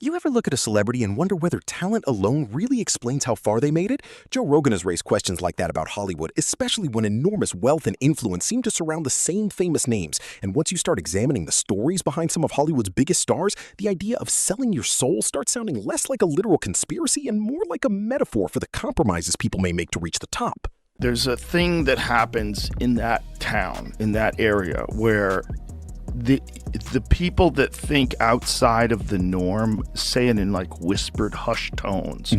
You ever look at a celebrity and wonder whether talent alone really explains how far they made it? Joe Rogan has raised questions like that about Hollywood, especially when enormous wealth and influence seem to surround the same famous names. And once you start examining the stories behind some of Hollywood's biggest stars, the idea of selling your soul starts sounding less like a literal conspiracy and more like a metaphor for the compromises people may make to reach the top. There's a thing that happens in that town, in that area, where the people that think outside of the norm say it in like whispered hushed tones.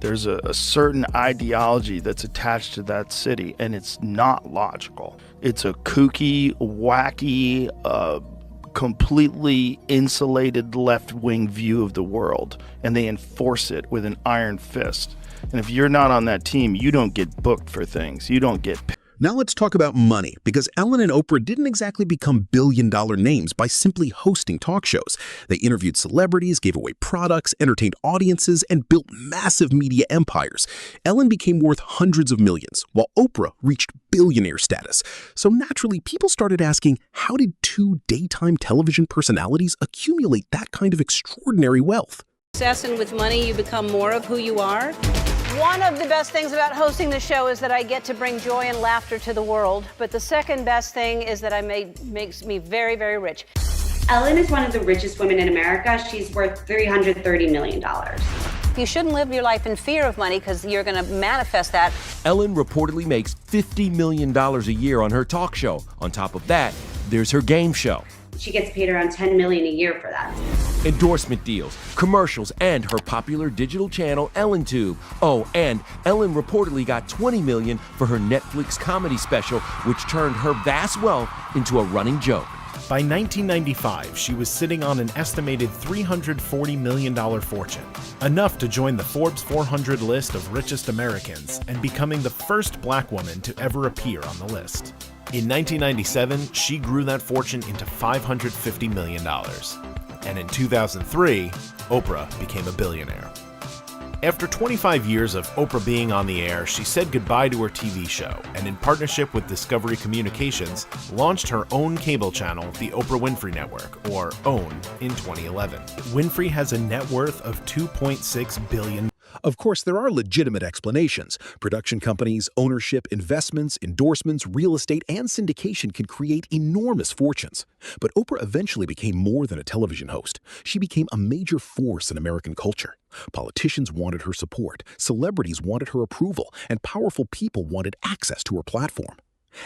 There's a certain ideology that's attached to that city, and it's not logical. It's a kooky, wacky, completely insulated left-wing view of the world, and they enforce it with an iron fist. And if you're not on that team, you don't get booked for things. You don't get paid. Now let's talk about money, because Ellen and Oprah didn't exactly become billion-dollar names by simply hosting talk shows. They interviewed celebrities, gave away products, entertained audiences, and built massive media empires. Ellen became worth hundreds of millions, while Oprah reached billionaire status. So naturally, people started asking, how did two daytime television personalities accumulate that kind of extraordinary wealth? Success, and with money, you become more of who you are. One of the best things about hosting the show is that I get to bring joy and laughter to the world. But the second best thing is that makes me very, very rich. Ellen is one of the richest women in America. She's worth $330 million. You shouldn't live your life in fear of money, because you're going to manifest that. Ellen reportedly makes $50 million a year on her talk show. On top of that, there's her game show. She gets paid around $10 million a year for that. Endorsement deals, commercials, and her popular digital channel, EllenTube. Oh, and Ellen reportedly got $20 million for her Netflix comedy special, which turned her vast wealth into a running joke. By 1995, she was sitting on an estimated $340 million fortune, enough to join the Forbes 400 list of richest Americans and becoming the first Black woman to ever appear on the list. In 1997, she grew that fortune into $550 million. And in 2003, Oprah became a billionaire. After 25 years of Oprah being on the air, she said goodbye to her TV show and, in partnership with Discovery Communications, launched her own cable channel, the Oprah Winfrey Network, or OWN, in 2011. Winfrey has a net worth of $2.6 billion. Of course, there are legitimate explanations. Production companies, ownership, investments, endorsements, real estate, and syndication can create enormous fortunes. But Oprah eventually became more than a television host. She became a major force in American culture. Politicians wanted her support, celebrities wanted her approval, and powerful people wanted access to her platform.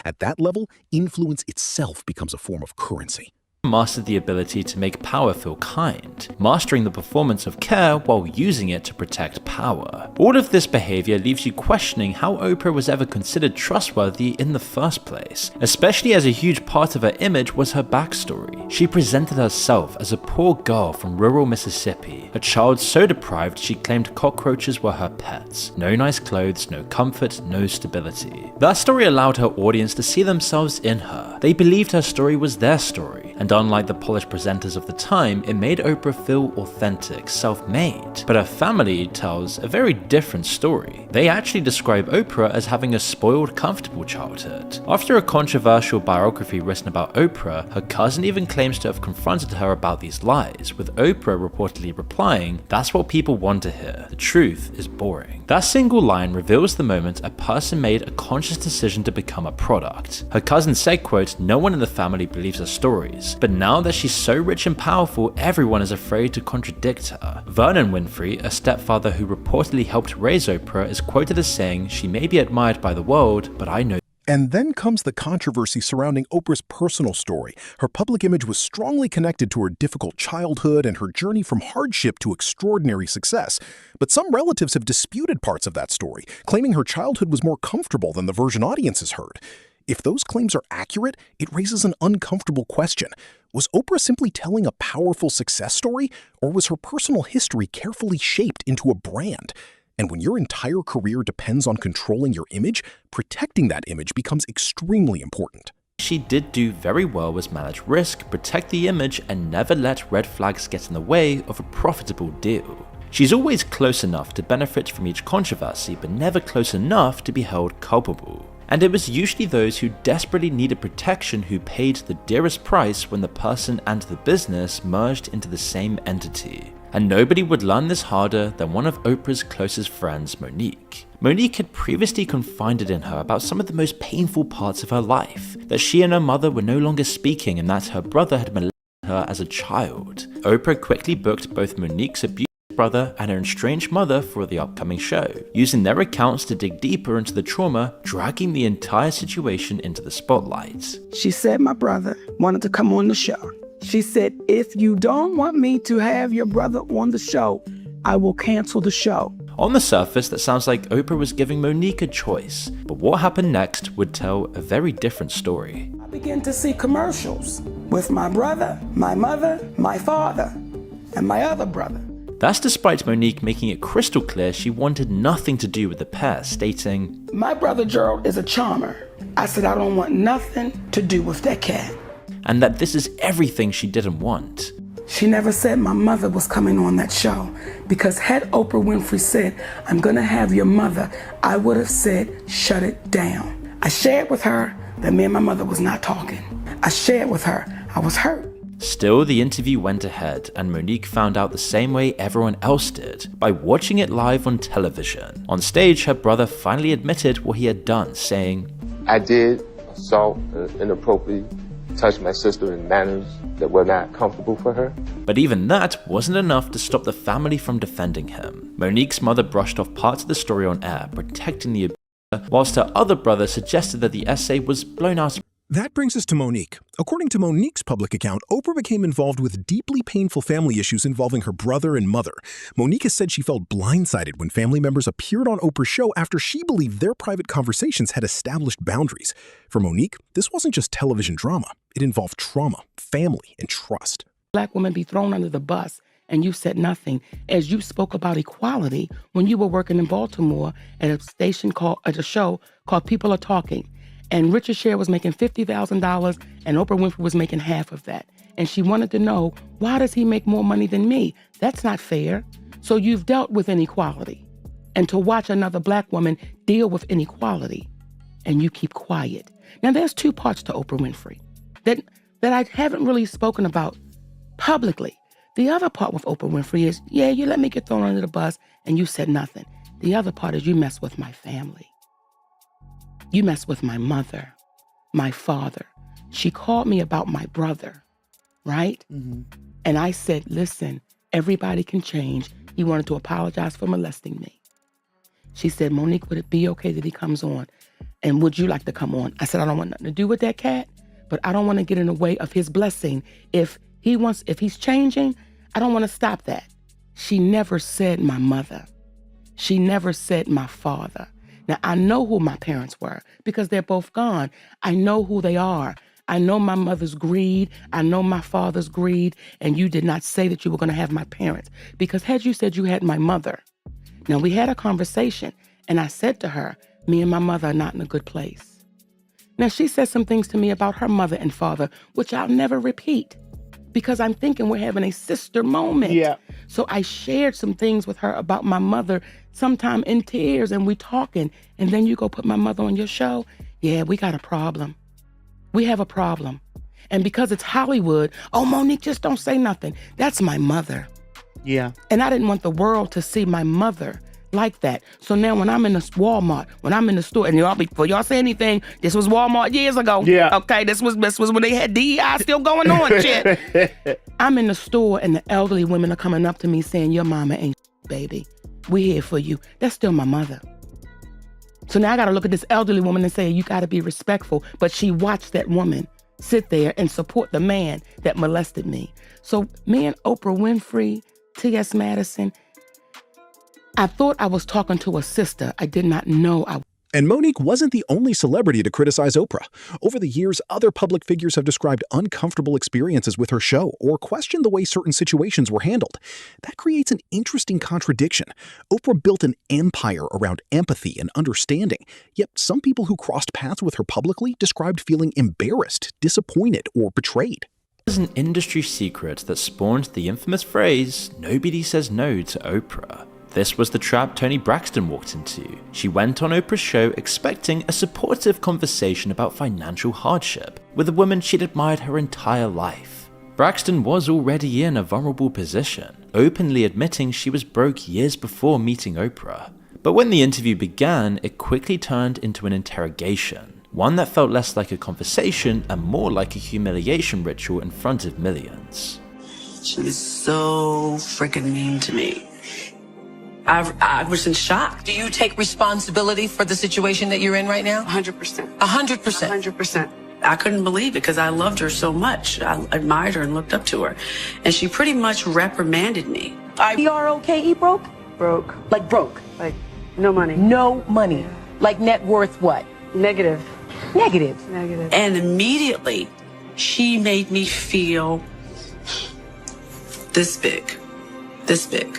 At that level, influence itself becomes a form of currency. Mastered the ability to make power feel kind, mastering the performance of care while using it to protect power. All of this behavior leaves you questioning how Oprah was ever considered trustworthy in the first place, especially as a huge part of her image was her backstory. She presented herself as a poor girl from rural Mississippi, a child so deprived she claimed cockroaches were her pets. No nice clothes, no comfort, no stability. That story allowed her audience to see themselves in her. They believed her story was their story, and unlike the polished presenters of the time, it made Oprah feel authentic, self-made. But her family tells a very different story. They actually describe Oprah as having a spoiled, comfortable childhood. After a controversial biography written about Oprah, her cousin even claims to have confronted her about these lies, with Oprah reportedly replying, "That's what people want to hear. The truth is boring." That single line reveals the moment a person made a conscious decision to become a product. Her cousin said, quote, "No one in the family believes her stories, but now that she's so rich and powerful, everyone is afraid to contradict her." Vernon Winfrey, a stepfather who reportedly helped raise Oprah, is quoted as saying, "She may be admired by the world, but I know." And then comes the controversy surrounding Oprah's personal story. Her public image was strongly connected to her difficult childhood and her journey from hardship to extraordinary success. But some relatives have disputed parts of that story, claiming her childhood was more comfortable than the version audiences heard. If those claims are accurate, it raises an uncomfortable question. Was Oprah simply telling a powerful success story, or was her personal history carefully shaped into a brand? And when your entire career depends on controlling your image, protecting that image becomes extremely important. She did do very well was manage risk, protect the image, and never let red flags get in the way of a profitable deal. She's always close enough to benefit from each controversy, but never close enough to be held culpable. And it was usually those who desperately needed protection who paid the dearest price when the person and the business merged into the same entity. And nobody would learn this harder than one of Oprah's closest friends, Monique. Monique had previously confided in her about some of the most painful parts of her life, that she and her mother were no longer speaking and that her brother had molested her as a child. Oprah quickly booked both Monique's abusive brother and her estranged mother for the upcoming show, using their accounts to dig deeper into the trauma, dragging the entire situation into the spotlight. She said my brother wanted to come on the show. She said, if you don't want me to have your brother on the show, I will cancel the show. On the surface, that sounds like Oprah was giving Monique a choice, but what happened next would tell a very different story. I began to see commercials with my brother, my mother, my father, and my other brother. That's despite Monique making it crystal clear she wanted nothing to do with the pair, stating, my brother Gerald is a charmer. I said I don't want nothing to do with that cat. And that this is everything she didn't want. She never said my mother was coming on that show, because had Oprah Winfrey said, I'm gonna have your mother, I would have said, shut it down. I shared with her that me and my mother was not talking. I shared with her, I was hurt. Still, the interview went ahead, and Monique found out the same way everyone else did, by watching it live on television. On stage, her brother finally admitted what he had done, saying, I did assault and inappropriately touch my sister in manners that were not comfortable for her. But even that wasn't enough to stop the family from defending him. Monique's mother brushed off parts of the story on air, protecting the abuser, whilst her other brother suggested that the essay was blown out. That brings us to Monique. According to Monique's public account, Oprah became involved with deeply painful family issues involving her brother and mother. Monique has said she felt blindsided when family members appeared on Oprah's show after she believed their private conversations had established boundaries. For Monique, this wasn't just television drama. It involved trauma, family, and trust. Black women be thrown under the bus, and you said nothing, as you spoke about equality when you were working in Baltimore at a show called People Are Talking. And Richard Sher was making $50,000 and Oprah Winfrey was making half of that. And she wanted to know, why does he make more money than me? That's not fair. So you've dealt with inequality. And to watch another black woman deal with inequality, and you keep quiet. Now there's two parts to Oprah Winfrey that I haven't really spoken about publicly. The other part with Oprah Winfrey is, yeah, you let me get thrown under the bus and you said nothing. The other part is you mess with my family. You mess with my mother, my father. She called me about my brother, right? Mm-hmm. And I said, listen, everybody can change. He wanted to apologize for molesting me. She said, Monique, would it be okay that he comes on? And would you like to come on? I said, I don't want nothing to do with that cat, but I don't want to get in the way of his blessing. If he's changing, I don't want to stop that. She never said my mother. She never said my father. Now, I know who my parents were because they're both gone. I know who they are. I know my mother's greed. I know my father's greed. And you did not say that you were going to have my parents, because had you said you had my mother. Now, we had a conversation and I said to her, me and my mother are not in a good place. Now, she said some things to me about her mother and father, which I'll never repeat, because I'm thinking we're having a sister moment. Yeah. So I shared some things with her about my mother, sometime in tears, and we talking, and then you go put my mother on your show? Yeah, we got a problem. We have a problem. And because it's Hollywood, oh, Monique, just don't say nothing. That's my mother. Yeah. And I didn't want the world to see my mother like that. So now when I'm in the Walmart, when I'm in the store, and before y'all say anything, this was Walmart years ago. Yeah. Okay, this was when they had DEI still going on, shit. I'm in the store and the elderly women are coming up to me saying, your mama ain't baby. We here for you. That's still my mother. So now I got to look at this elderly woman and say, you got to be respectful. But she watched that woman sit there and support the man that molested me. So me and Oprah Winfrey, T.S. Madison, I thought I was talking to a sister. I did not know I was. And Monique wasn't the only celebrity to criticize Oprah. Over the years, other public figures have described uncomfortable experiences with her show or questioned the way certain situations were handled. That creates an interesting contradiction. Oprah built an empire around empathy and understanding, yet some people who crossed paths with her publicly described feeling embarrassed, disappointed, or betrayed. There's an industry secret that spawned the infamous phrase, nobody says no to Oprah. This was the trap Toni Braxton walked into. She went on Oprah's show expecting a supportive conversation about financial hardship with a woman she'd admired her entire life. Braxton was already in a vulnerable position. openly admitting she was broke years before meeting Oprah. But when the interview began, it quickly turned into an interrogation, one that felt less like a conversation and more like a humiliation ritual in front of millions. She was so freaking mean to me. I was in shock. Do you take responsibility for the situation that you're in right now? 100%. 100%. 100%. I couldn't believe it because I loved her so much. I admired her and looked up to her. And she pretty much reprimanded me. B-R-O-K-E, broke? Broke. Like broke? Like, no money. No money. Yeah. Like net worth what? Negative. Negative. Negative. And immediately, she made me feel this big. This big.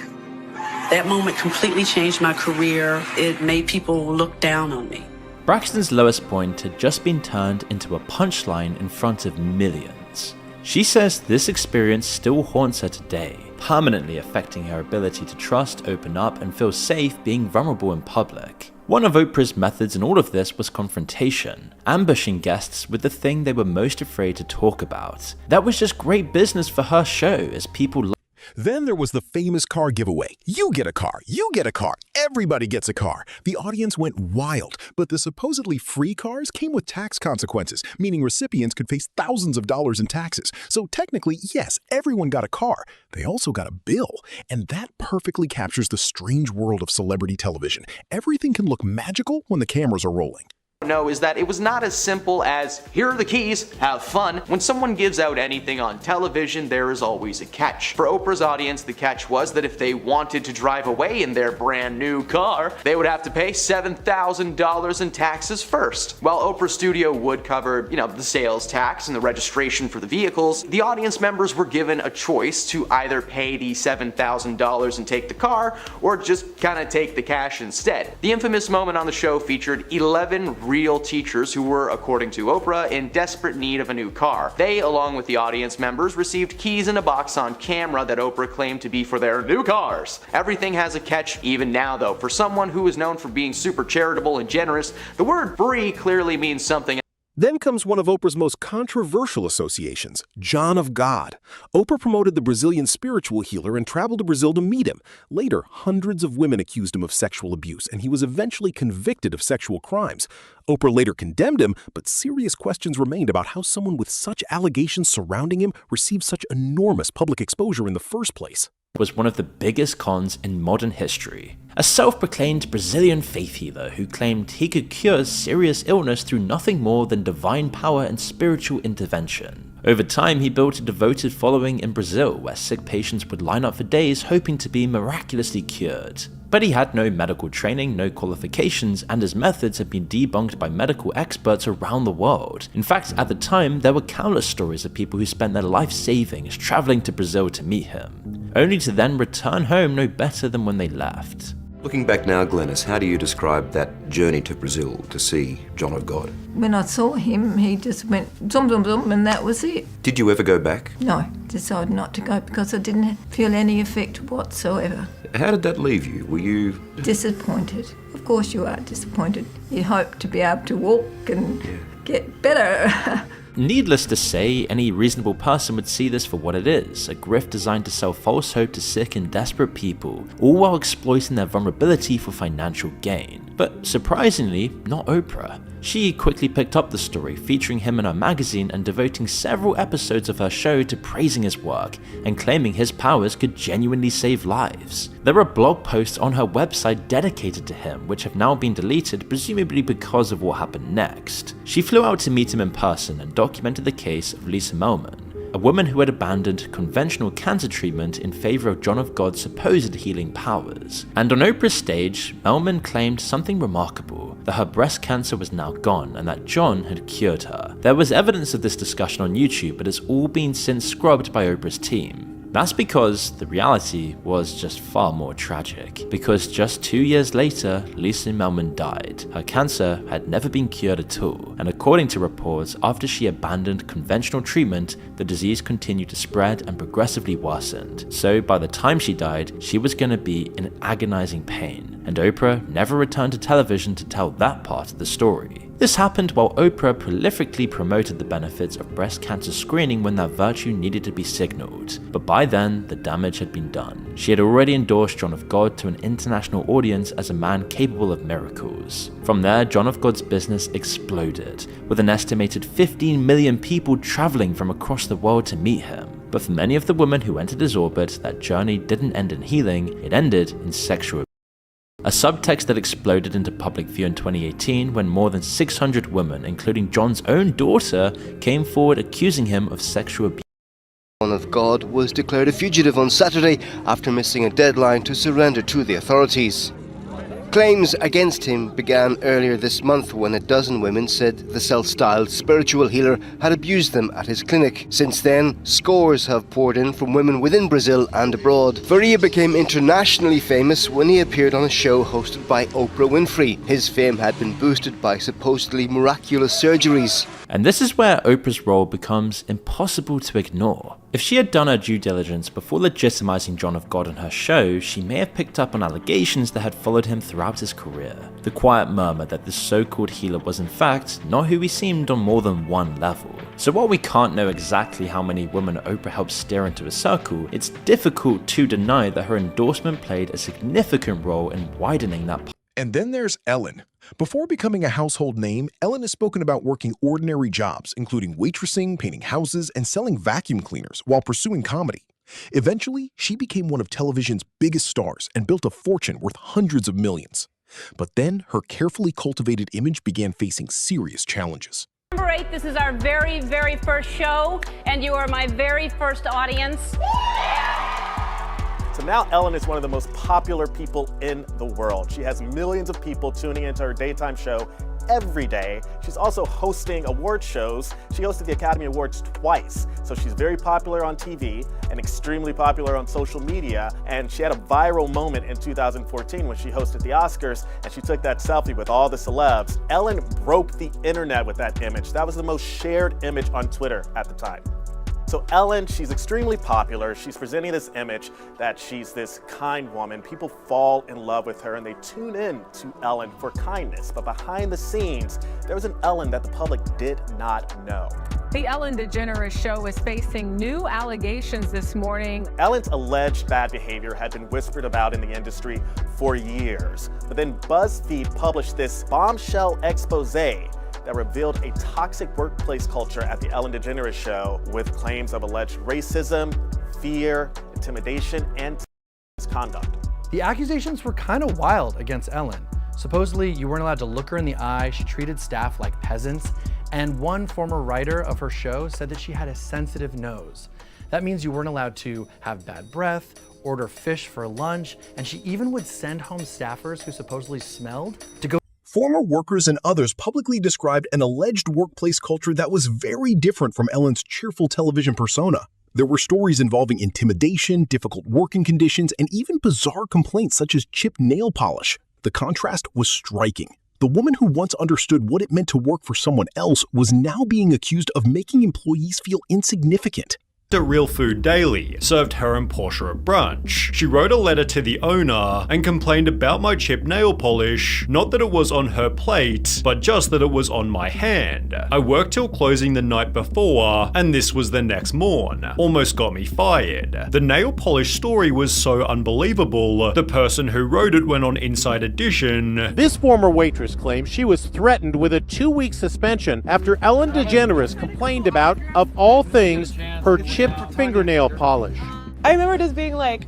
That moment completely changed my career. It made people look down on me. Braxton's lowest point had just been turned into a punchline in front of millions. She says this experience still haunts her today, permanently affecting her ability to trust, open up, and feel safe being vulnerable in public. One of Oprah's methods in all of this was confrontation, ambushing guests with the thing they were most afraid to talk about. That was just great business for her show, as people Then there was the famous car giveaway. You get a car, you get a car, everybody gets a car. The audience went wild, but the supposedly free cars came with tax consequences, meaning recipients could face thousands of dollars in taxes. So technically, yes, everyone got a car. They also got a bill. And that perfectly captures the strange world of celebrity television. Everything can look magical when the cameras are rolling. Know is that it was not as simple as, here are the keys, have fun. When someone gives out anything on television, there is always a catch. For Oprah's audience, the catch was that if they wanted to drive away in their brand new car, they would have to pay $7,000 in taxes first. While Oprah's studio would cover, the sales tax and the registration for the vehicles, the audience members were given a choice to either pay the $7,000 and take the car, or just kind of take the cash instead. The infamous moment on the show featured 11 real teachers who were, according to Oprah, in desperate need of a new car. They, along with the audience members, received keys in a box on camera that Oprah claimed to be for their new cars. Everything has a catch even now though. For someone who is known for being super charitable and generous, the word free clearly means something. Then comes one of Oprah's most controversial associations, John of God. Oprah promoted the Brazilian spiritual healer and traveled to Brazil to meet him. Later, hundreds of women accused him of sexual abuse, and he was eventually convicted of sexual crimes. Oprah later condemned him, but serious questions remained about how someone with such allegations surrounding him received such enormous public exposure in the first place. Was one of the biggest cons in modern history. A self-proclaimed Brazilian faith healer who claimed he could cure serious illness through nothing more than divine power and spiritual intervention. Over time, he built a devoted following in Brazil where sick patients would line up for days hoping to be miraculously cured. But he had no medical training, no qualifications, and his methods had been debunked by medical experts around the world. In fact, at the time, there were countless stories of people who spent their life savings traveling to Brazil to meet him, only to then return home no better than when they left. Looking back now, Glenys, how do you describe that journey to Brazil to see John of God? When I saw him, he just went zoom, zoom, zoom, and that was it. Did you ever go back? No, decided not to go because I didn't feel any effect whatsoever. How did that leave you? Were you... Disappointed. Of course you are disappointed. You hope to be able to walk and get better. Needless to say, any reasonable person would see this for what it is, a grift designed to sell false hope to sick and desperate people, all while exploiting their vulnerability for financial gain. But surprisingly, not Oprah. She quickly picked up the story, featuring him in her magazine and devoting several episodes of her show to praising his work and claiming his powers could genuinely save lives. There are blog posts on her website dedicated to him, which have now been deleted, presumably because of what happened next. She flew out to meet him in person and documented the case of Lisa Melman, a woman who had abandoned conventional cancer treatment in favor of John of God's supposed healing powers. And on Oprah's stage, Melman claimed something remarkable, that her breast cancer was now gone and that John had cured her. There was evidence of this discussion on YouTube, but it's all been since scrubbed by Oprah's team. That's because the reality was just far more tragic. Because just 2 years later, Lisa Melman died. Her cancer had never been cured at all, and according to reports, after she abandoned conventional treatment, the disease continued to spread and progressively worsened. So by the time she died, she was going to be in agonizing pain, and Oprah never returned to television to tell that part of the story. This happened while Oprah prolifically promoted the benefits of breast cancer screening when that virtue needed to be signaled. But by then, the damage had been done. She had already endorsed John of God to an international audience as a man capable of miracles. From there, John of God's business exploded, with an estimated 15 million people traveling from across the world to meet him. But for many of the women who entered his orbit, that journey didn't end in healing, it ended in sexual abuse. A subtext that exploded into public view in 2018 when more than 600 women, including John's own daughter, came forward accusing him of sexual abuse. John of God was declared a fugitive on Saturday after missing a deadline to surrender to the authorities. Claims against him began earlier this month when a dozen women said the self-styled spiritual healer had abused them at his clinic. Since then, scores have poured in from women within Brazil and abroad. Faria became internationally famous when he appeared on a show hosted by Oprah Winfrey. His fame had been boosted by supposedly miraculous surgeries. And this is where Oprah's role becomes impossible to ignore. If she had done her due diligence before legitimizing John of God on her show, she may have picked up on allegations that had followed him throughout his career. The quiet murmur that this so-called healer was in fact not who he seemed on more than one level. So while we can't know exactly how many women Oprah helped steer into a circle, it's difficult to deny that her endorsement played a significant role in widening that. And then there's Ellen. Before becoming a household name, Ellen has spoken about working ordinary jobs, including waitressing, painting houses, and selling vacuum cleaners while pursuing comedy. Eventually, she became one of television's biggest stars and built a fortune worth hundreds of millions. But then her carefully cultivated image began facing serious challenges. Number 8, this is our very, very first show, and you are my very first audience. So now Ellen is one of the most popular people in the world. She has millions of people tuning into her daytime show every day. She's also hosting award shows. She hosted the Academy Awards twice. So she's very popular on TV and extremely popular on social media. And she had a viral moment in 2014 when she hosted the Oscars and she took that selfie with all the celebs. Ellen broke the internet with that image. That was the most shared image on Twitter at the time. So Ellen, she's extremely popular. She's presenting this image that she's this kind woman. People fall in love with her and they tune in to Ellen for kindness. But behind the scenes, there was an Ellen that the public did not know. The Ellen DeGeneres show is facing new allegations this morning. Ellen's alleged bad behavior had been whispered about in the industry for years. But then BuzzFeed published this bombshell expose that revealed a toxic workplace culture at the Ellen DeGeneres show with claims of alleged racism, fear, intimidation, and misconduct. The accusations were kind of wild against Ellen. Supposedly, you weren't allowed to look her in the eye, she treated staff like peasants, and one former writer of her show said that she had a sensitive nose. That means you weren't allowed to have bad breath, order fish for lunch, and she even would send home staffers who supposedly smelled to go. Former workers and others publicly described an alleged workplace culture that was very different from Ellen's cheerful television persona. There were stories involving intimidation, difficult working conditions, and even bizarre complaints such as chipped nail polish. The contrast was striking. The woman who once understood what it meant to work for someone else was now being accused of making employees feel insignificant. The Real Food Daily served her and Portia at brunch. She wrote a letter to the owner and complained about my chipped nail polish, not that it was on her plate, but just that it was on my hand. I worked till closing the night before, and this was the next morn. Almost got me fired. The nail polish story was so unbelievable, the person who wrote it went on Inside Edition. This former waitress claims she was threatened with a 2-week suspension after Ellen DeGeneres complained about, of all things, her chipped fingernail polish. I remember just being like,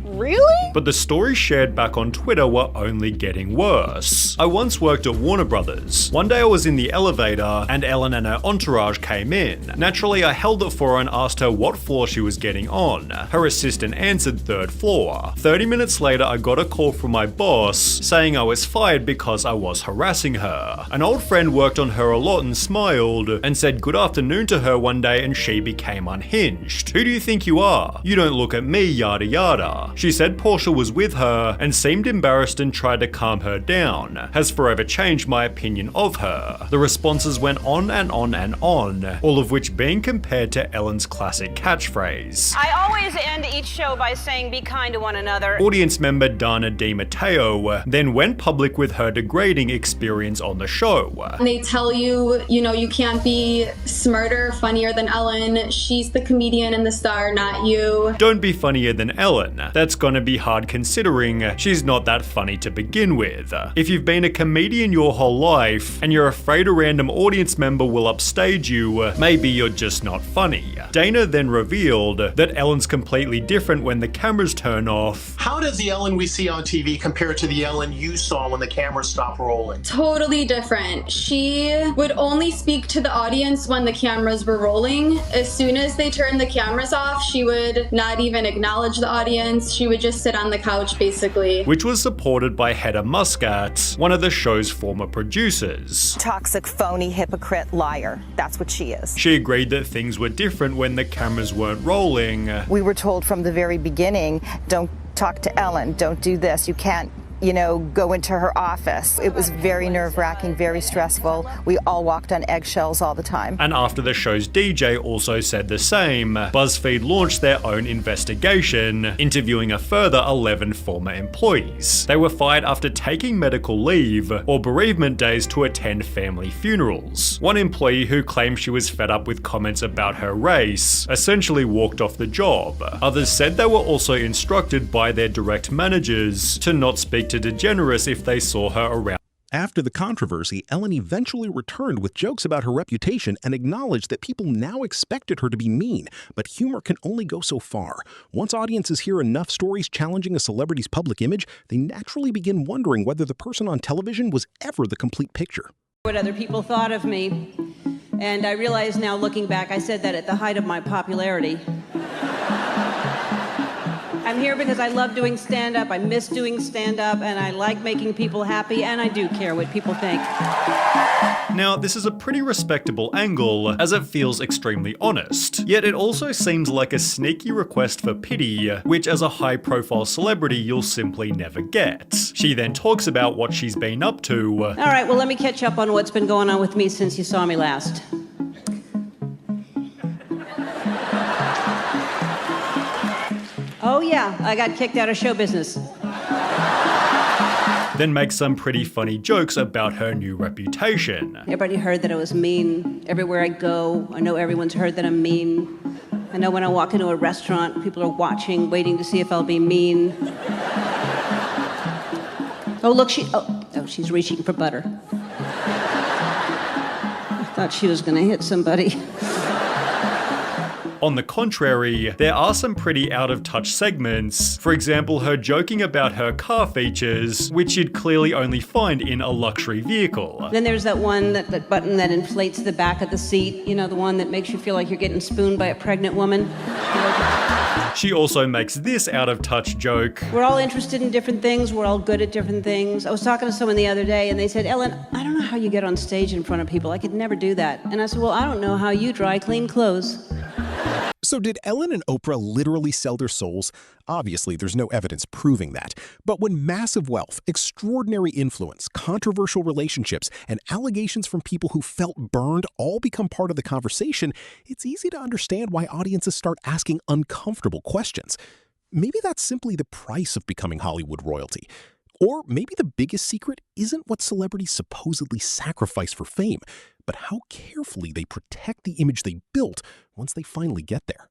really? But the stories shared back on Twitter were only getting worse. I once worked at Warner Brothers. One day I was in the elevator and Ellen and her entourage came in. Naturally, I held it for her and asked her what floor she was getting on. Her assistant answered 3rd floor. 30 minutes later, I got a call from my boss saying I was fired because I was harassing her. An old friend worked on her a lot and smiled and said good afternoon to her one day and she became unhinged. Who do you think you are? You don't look at me, yada yada. She She said Portia was with her and seemed embarrassed and tried to calm her down. Has forever changed my opinion of her. The responses went on and on and on, all of which being compared to Ellen's classic catchphrase. I always end each show by saying be kind to one another. Audience member Dana DiMatteo then went public with her degrading experience on the show. They tell you, you can't be smarter, funnier than Ellen. She's the comedian and the star, not you. Don't be funnier than Ellen. That's gonna be hard considering she's not that funny to begin with. If you've been a comedian your whole life and you're afraid a random audience member will upstage you, maybe you're just not funny. Dana then revealed that Ellen's completely different when the cameras turn off. How does the Ellen we see on TV compare to the Ellen you saw when the cameras stopped rolling? Totally different. She would only speak to the audience when the cameras were rolling. As soon as they turned the cameras off, she would not even acknowledge the audience. She would just sit on the couch, basically. Which was supported by Hedda Muscat, one of the show's former producers. Toxic, phony, hypocrite, liar. That's what she is. She agreed that things were different when the cameras weren't rolling. We were told from the very beginning, don't talk to Ellen, don't do this, you can't go into her office. It was very nerve-wracking, very stressful. We all walked on eggshells all the time. And after the show's DJ also said the same, BuzzFeed launched their own investigation, interviewing a further 11 former employees. They were fired after taking medical leave or bereavement days to attend family funerals. One employee who claimed she was fed up with comments about her race essentially walked off the job. Others said they were also instructed by their direct managers to not speak to DeGeneres if they saw her around. After the controversy, Ellen eventually returned with jokes about her reputation and acknowledged that people now expected her to be mean, but humor can only go so far. Once audiences hear enough stories challenging a celebrity's public image, they naturally begin wondering whether the person on television was ever the complete picture. What other people thought of me, and I realize now looking back, I said that at the height of my popularity. I'm here because I love doing stand-up, I miss doing stand-up, and I like making people happy, and I do care what people think. Now, this is a pretty respectable angle, as it feels extremely honest. Yet it also seems like a sneaky request for pity, which as a high-profile celebrity you'll simply never get. She then talks about what she's been up to. All right, well, let me catch up on what's been going on with me since you saw me last. Oh yeah, I got kicked out of show business. Then makes some pretty funny jokes about her new reputation. Everybody heard that I was mean. Everywhere I go, I know everyone's heard that I'm mean. I know when I walk into a restaurant, people are watching, waiting to see if I'll be mean. Oh, look, she's reaching for butter. I thought she was gonna hit somebody. On the contrary, there are some pretty out-of-touch segments. For example, her joking about her car features, which you'd clearly only find in a luxury vehicle. Then there's that one, that button that inflates the back of the seat, the one that makes you feel like you're getting spooned by a pregnant woman. She also makes this out-of-touch joke. We're all interested in different things, we're all good at different things. I was talking to someone the other day and they said, Ellen, I don't know how you get on stage in front of people, I could never do that. And I said, well, I don't know how you dry clean clothes. So did Ellen and Oprah literally sell their souls? Obviously, there's no evidence proving that. But when massive wealth, extraordinary influence, controversial relationships, and allegations from people who felt burned all become part of the conversation, it's easy to understand why audiences start asking uncomfortable questions. Maybe that's simply the price of becoming Hollywood royalty. Or maybe the biggest secret isn't what celebrities supposedly sacrifice for fame, but how carefully they protect the image they built once they finally get there.